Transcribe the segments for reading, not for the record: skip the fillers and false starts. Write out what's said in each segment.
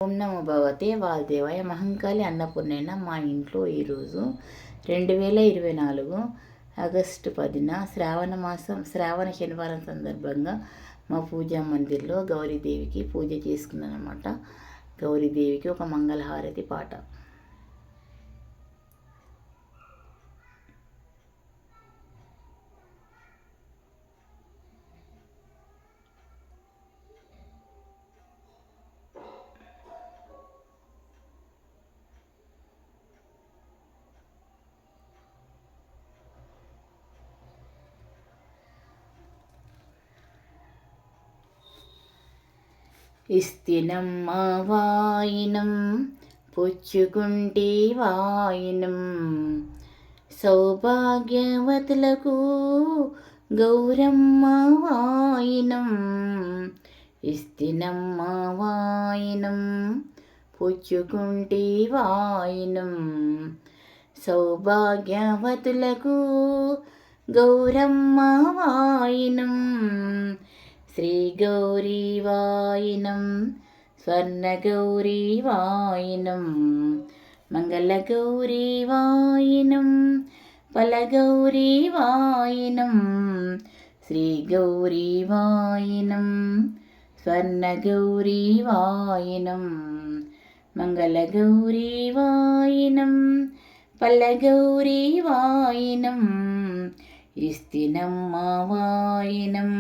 ఓం నమో భగవతే వాసుదేవాయ. మహంకాళి అన్నపూర్ణైన మా ఇంట్లో ఈరోజు 2024 ఆగస్టు 10న శ్రావణ శనివారం సందర్భంగా మా పూజా మందిర్లో గౌరీదేవికి పూజ చేసుకున్నానమాట. గౌరీదేవికి ఒక మంగళహారతి పాట. ఇస్తినమ్మ వాయినం పుచ్చుకుంటి వాయినం, సౌభాగ్యవతులకు గౌరమ్మ వాయినం. ఇస్తినమ్మ వాయినం పుచ్చుకుంటి వాయినం, సౌభాగ్యవతులకు గౌరమ్మ వాయినం. శ్రీ గౌరీ వాయినం, స్వర్ణ గౌరీ వాయినం, మంగళ గౌరీ వాయినం, ఫల గౌరీ వాయినం. శ్రీ గౌరీ వాయినం, స్వర్ణ గౌరీ వాయినం, మంగళ గౌరీ వాయినం, ఫల గౌరీ వాయినం. ఇస్తినమ్మ వాయినం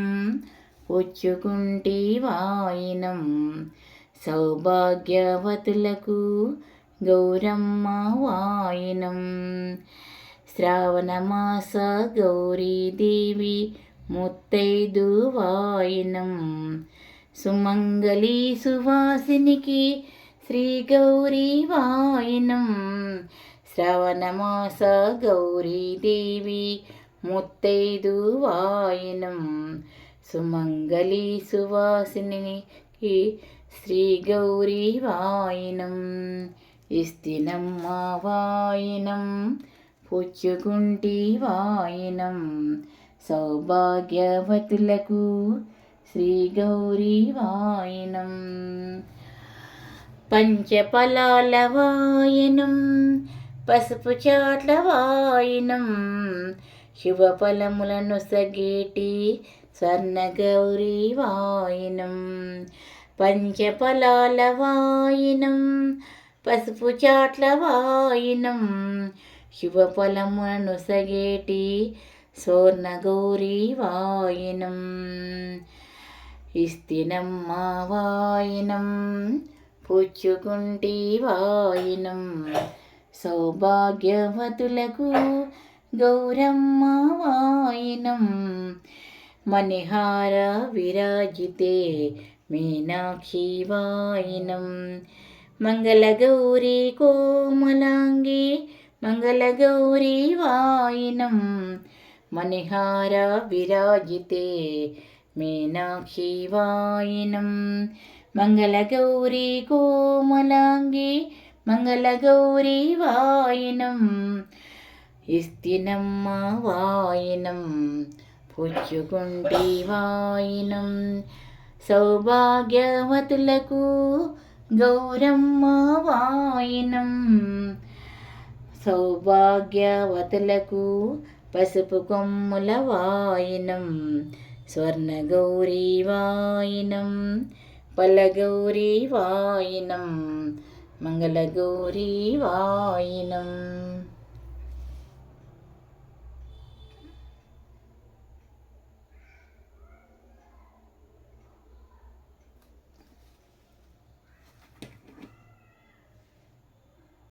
పుచ్చుకుంటి వాయినం, సౌభాగ్యవతులకు గౌరమ్మ వాయినం. శ్రావణమాస గౌరీదేవి ముత్తైదు వాయినం, సుమంగళి సువాసినికి శ్రీ గౌరీ వాయినం. శ్రావణమాస గౌరీదేవి ముత్తైదు వాయినం, సుమంగళి సువాసినికి శ్రీ గౌరీ వాయినం. ఇస్తినమ్మ వాయినం పుచ్చుకుంటి వాయినం, సౌభాగ్యవతులకు శ్రీ గౌరీ వాయినం. పంచఫలాల వాయినం, పసుపు చాట్ల వాయినం, శుభఫలములను సగేటి స్వర్ణ గౌరీ వాయినం. పంచఫలాల వాయినం, పసుపు చాట్ల వాయినం, శుభఫలములను సగేటి స్వర్ణ గౌరీ వాయినం. ఇస్తినమ్మ వాయినం పుచ్చుకుంటి వాయినం, సౌభాగ్యవతులకు గౌరమ్మ వాయినం. మణిహార విరాజితే మీనాక్షి వాయినం, మంగళ గౌరీ కోమలాంగి, మంగళ గౌరీ వాయినం. మణిహార విరాజితే మీనాక్షి వాయినం, మంగళ గౌరీ కోమలాంగి, మంగళ గౌరీ వాయినం. ఇస్తినమ్మ వాయినం పుచ్చుకుంటి వాయినం, సౌభాగ్యవతులకు గౌరమ్మ వాయినం. సౌభాగ్యవతులకు పసుపు కొమ్ముల వాయినం, స్వర్ణ గౌరీ వాయినం, ఫల గౌరీ వాయినం, మంగళ గౌరీ వాయినం.